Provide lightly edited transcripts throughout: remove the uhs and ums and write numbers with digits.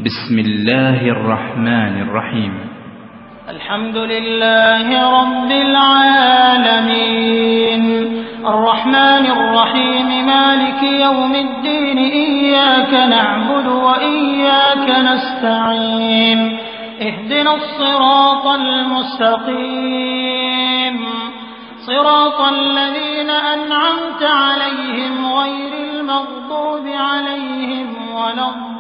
بسم الله الرحمن الرحيم الحمد لله رب العالمين الرحمن الرحيم مالك يوم الدين إياك نعبد وإياك نستعين اهدنا الصراط المستقيم صراط الذين أنعمت عليهم غير المغضوب عليهم ولا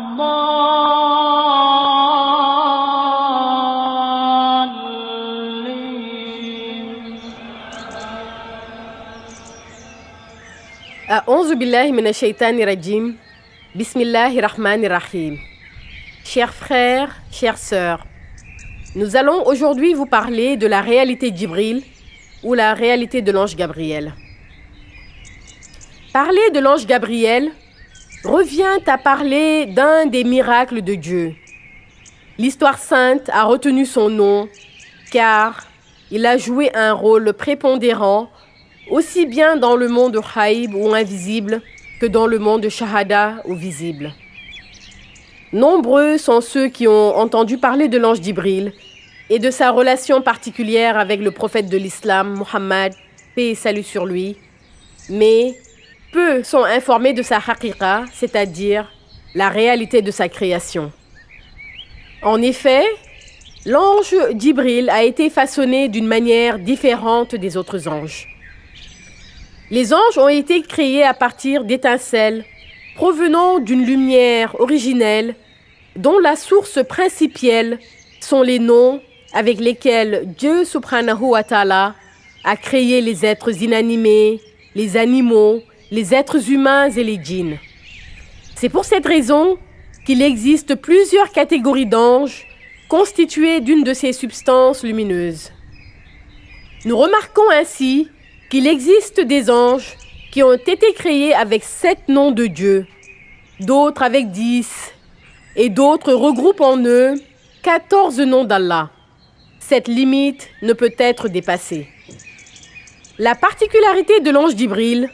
A'ouzou billahi minash shaitani rajim. Bismillahir rahmanir rahim. Chers frères, chères sœurs, nous allons aujourd'hui vous parler de la réalité d'Jibril ou la réalité de l'ange Gabriel. Parler de l'ange Gabriel revient à parler d'un des miracles de Dieu. L'histoire sainte a retenu son nom car il a joué un rôle prépondérant aussi bien dans le monde Ghaib ou invisible que dans le monde Shahada ou visible. Nombreux sont ceux qui ont entendu parler de l'ange Jibril et de sa relation particulière avec le prophète de l'islam, Muhammad, paix et salut sur lui, mais peu sont informés de sa haqiqa, c'est-à-dire la réalité de sa création. En effet, l'ange Jibril a été façonné d'une manière différente des autres anges. Les anges ont été créés à partir d'étincelles provenant d'une lumière originelle dont la source principielle sont les noms avec lesquels Dieu subhanahu wa ta'ala a créé les êtres inanimés, les animaux, les êtres humains et les djinns. C'est pour cette raison qu'il existe plusieurs catégories d'anges constituées d'une de ces substances lumineuses. Nous remarquons ainsi qu'il existe des anges qui ont été créés avec 7 noms de Dieu, d'autres avec 10, et d'autres regroupent en eux 14 noms d'Allah. Cette limite ne peut être dépassée. La particularité de l'ange Jibril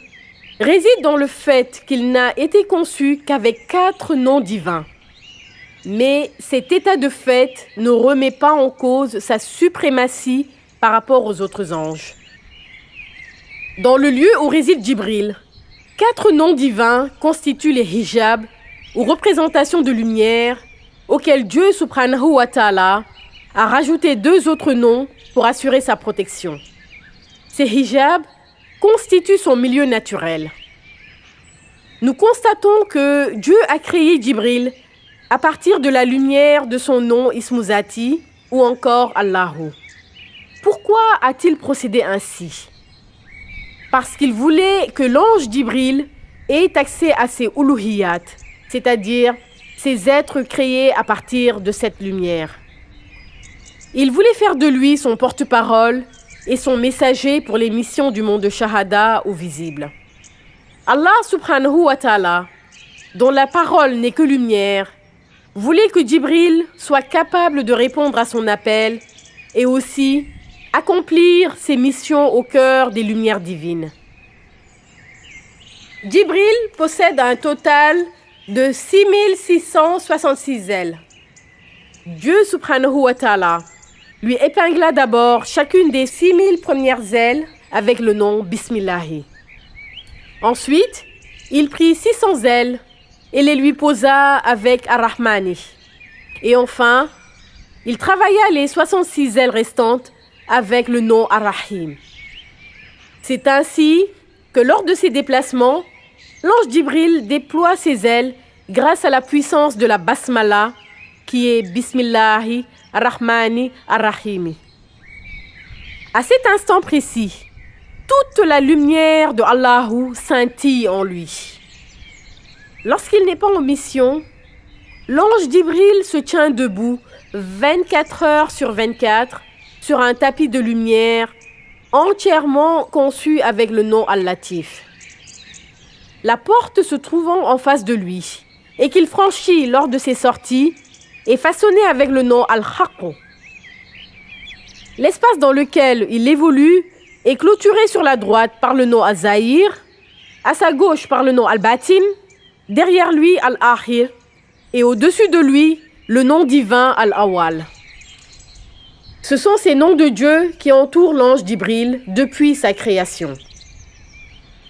réside dans le fait qu'il n'a été conçu qu'avec 4 noms divins. Mais cet état de fait ne remet pas en cause sa suprématie par rapport aux autres anges. Dans le lieu où réside Jibril, 4 noms divins constituent les hijabs ou représentations de lumière auxquels Dieu subhanahu wa ta'ala a rajouté 2 autres noms pour assurer sa protection. Ces hijabs constituent son milieu naturel. Nous constatons que Dieu a créé Jibril à partir de la lumière de son nom Ismuzati ou encore Allahu. Pourquoi a-t-il procédé ainsi ? Parce qu'il voulait que l'ange Jibril ait accès à ses uluhiyat, c'est-à-dire ces êtres créés à partir de cette lumière. Il voulait faire de lui son porte-parole et son messager pour les missions du monde Shahada ou visible. Allah subhanahu wa ta'ala, dont la parole n'est que lumière, voulait que Jibril soit capable de répondre à son appel et aussi accomplir ses missions au cœur des lumières divines. Jibril possède un total de 6666 ailes. Dieu subhanahu wa ta'ala lui épingla d'abord chacune des 6000 premières ailes avec le nom Bismillahi. Ensuite, il prit 600 ailes et les lui posa avec Ar-Rahmani. Et enfin, il travailla les 66 ailes restantes avec le nom Ar-Rahim. C'est ainsi que lors de ses déplacements, l'ange Jibril déploie ses ailes grâce à la puissance de la Basmala qui est Bismillahi Ar-Rahmani Ar-Rahimi. À cet instant précis, toute la lumière de Allahu scintille en lui. Lorsqu'il n'est pas en mission, l'ange Jibril se tient debout 24 heures sur 24 sur un tapis de lumière entièrement conçu avec le nom Al-Latif. La porte se trouvant en face de lui et qu'il franchit lors de ses sorties est façonnée avec le nom Al-Haqq. L'espace dans lequel il évolue est clôturé sur la droite par le nom Al-Zahir, à sa gauche par le nom Al-Batin, derrière lui Al-Akhir et au-dessus de lui le nom divin Al-Awwal. Ce sont ces noms de Dieu qui entourent l'ange Djibril depuis sa création.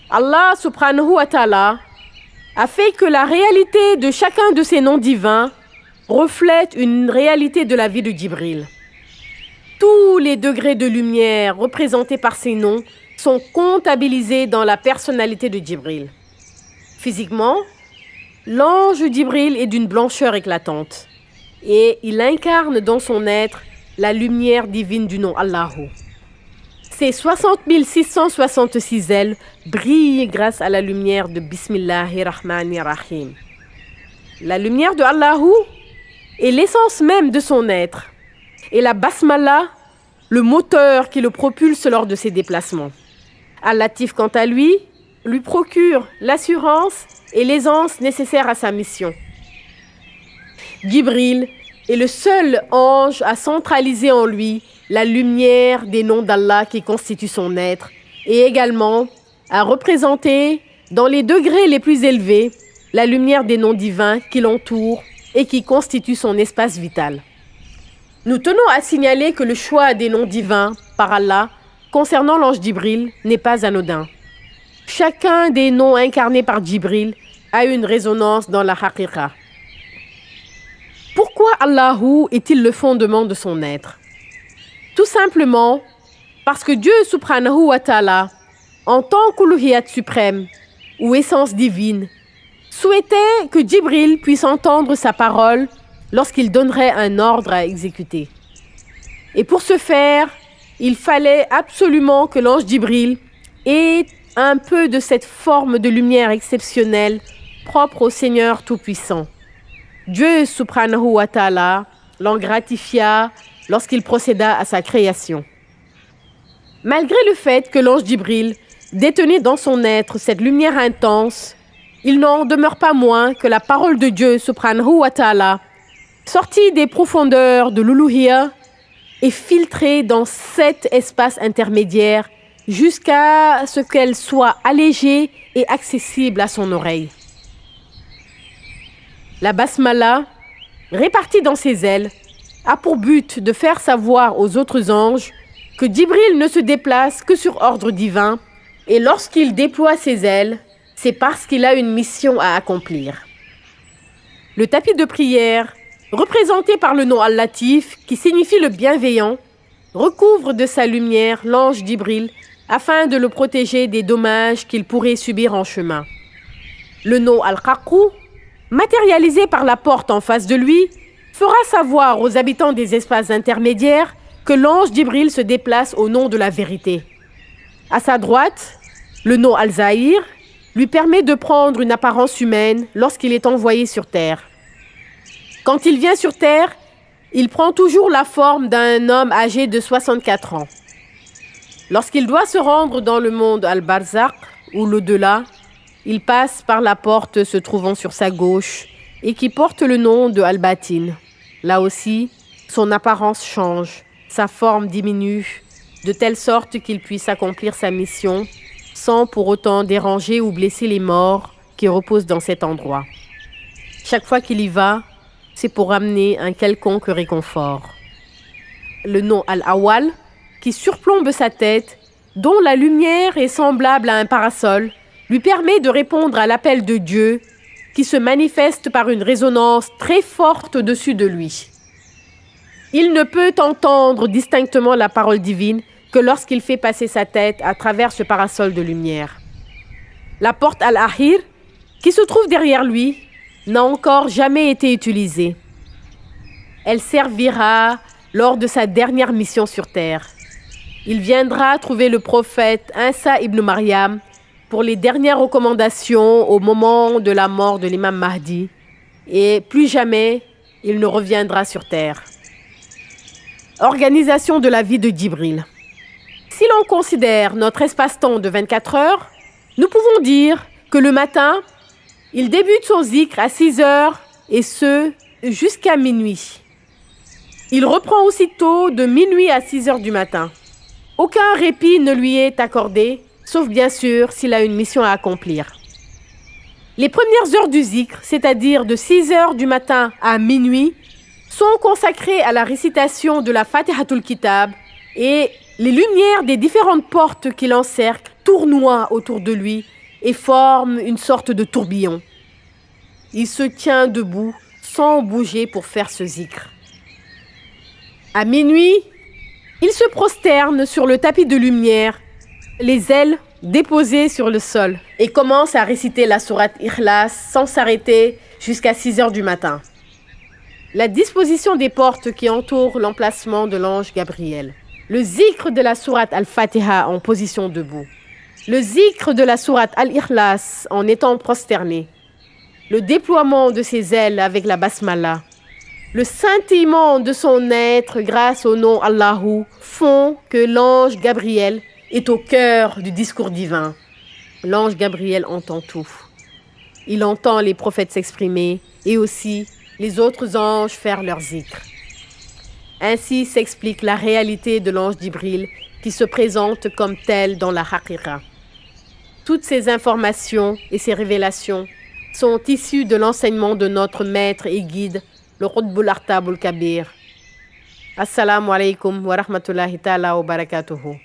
Allah subhanahu wa ta'ala a fait que la réalité de chacun de ces noms divins reflète une réalité de la vie de Djibril. Tous les degrés de lumière représentés par ces noms sont comptabilisés dans la personnalité de Djibril. Physiquement, l'ange Djibril est d'une blancheur éclatante et il incarne dans son être la lumière divine du nom Allahu. Ses 60 666 ailes brillent grâce à la lumière de Bismillahirrahmanirrahim. La lumière de Allahu est l'essence même de son être et la basmala, le moteur qui le propulse lors de ses déplacements. Al-Latif, quant à lui procure l'assurance et l'aisance nécessaires à sa mission. Djibril est le seul ange à centraliser en lui la lumière des noms d'Allah qui constituent son être et également à représenter dans les degrés les plus élevés la lumière des noms divins qui l'entourent et qui constituent son espace vital. Nous tenons à signaler que le choix des noms divins par Allah concernant l'ange Djibril n'est pas anodin. Chacun des noms incarnés par Djibril a une résonance dans la haqiqa. Pourquoi Allahu est-il le fondement de son être? Tout simplement parce que Dieu subhanahu wa ta'ala, en tant qu'uluhiyat suprême ou essence divine, souhaitait que Djibril puisse entendre sa parole lorsqu'il donnerait un ordre à exécuter. Et pour ce faire, il fallait absolument que l'ange Djibril ait un peu de cette forme de lumière exceptionnelle propre au Seigneur Tout-Puissant. Dieu subhanahu wa ta'ala l'en gratifia lorsqu'il procéda à sa création. Malgré le fait que l'ange Djibril détenait dans son être cette lumière intense, il n'en demeure pas moins que la parole de Dieu subhanahu wa ta'ala, sortie des profondeurs de l'uluhiyya, est filtrée dans 7 espaces intermédiaires jusqu'à ce qu'elle soit allégée et accessible à son oreille. La basmala, répartie dans ses ailes, a pour but de faire savoir aux autres anges que Djibril ne se déplace que sur ordre divin et lorsqu'il déploie ses ailes, c'est parce qu'il a une mission à accomplir. Le tapis de prière, représenté par le nom Al-Latif, qui signifie le bienveillant, recouvre de sa lumière l'ange Djibril afin de le protéger des dommages qu'il pourrait subir en chemin. Le nom Al-Qaqou, matérialisé par la porte en face de lui, fera savoir aux habitants des espaces intermédiaires que l'ange Djibril se déplace au nom de la vérité. À sa droite, le nom Al-Zahir lui permet de prendre une apparence humaine lorsqu'il est envoyé sur terre. Quand il vient sur terre, il prend toujours la forme d'un homme âgé de 64 ans. Lorsqu'il doit se rendre dans le monde Al-Barzakh ou l'au-delà, il passe par la porte se trouvant sur sa gauche et qui porte le nom de Al-Batin. Là aussi, son apparence change, sa forme diminue, de telle sorte qu'il puisse accomplir sa mission sans pour autant déranger ou blesser les morts qui reposent dans cet endroit. Chaque fois qu'il y va, c'est pour amener un quelconque réconfort. Le nom Al-Awwal, qui surplombe sa tête, dont la lumière est semblable à un parasol, lui permet de répondre à l'appel de Dieu qui se manifeste par une résonance très forte au-dessus de lui. Il ne peut entendre distinctement la parole divine que lorsqu'il fait passer sa tête à travers ce parasol de lumière. La porte Al-Ahir, qui se trouve derrière lui, n'a encore jamais été utilisée. Elle servira lors de sa dernière mission sur terre. Il viendra trouver le prophète Isa ibn Maryam pour les dernières recommandations au moment de la mort de l'imam Mahdi et plus jamais il ne reviendra sur terre. Organisation de la vie de Djibril. Si l'on considère notre espace-temps de 24 heures, nous pouvons dire que le matin, il débute son zikr à 6 heures et ce, jusqu'à minuit. Il reprend aussitôt de minuit à 6 heures du matin. Aucun répit ne lui est accordé, sauf bien sûr s'il a une mission à accomplir. Les premières heures du zikr, c'est-à-dire de 6 heures du matin à minuit, sont consacrés à la récitation de la Fatihatul Kitab et les lumières des différentes portes qui l'encerclent tournoient autour de lui et forment une sorte de tourbillon. Il se tient debout sans bouger pour faire ce zikr. À minuit, il se prosterne sur le tapis de lumière, les ailes déposées sur le sol, et commence à réciter la sourate Ikhlas sans s'arrêter jusqu'à 6 heures du matin. La disposition des portes qui entourent l'emplacement de l'ange Gabriel. Le zikr de la sourate Al-Fatiha en position debout. Le zikr de la sourate Al-Ikhlas en étant prosterné. Le déploiement de ses ailes avec la basmala. Le scintillement de son être grâce au nom Allahu font que l'ange Gabriel est au cœur du discours divin. L'ange Gabriel entend tout. Il entend les prophètes s'exprimer et aussi les autres anges faire leur zikr. Ainsi s'explique la réalité de l'ange Jibril qui se présente comme tel dans la Haqiqa. Toutes ces informations et ces révélations sont issues de l'enseignement de notre maître et guide, le Qutbul Aqtab al Kabir. Assalamu alaikum wa rahmatullahi ta'ala wa barakatuhu.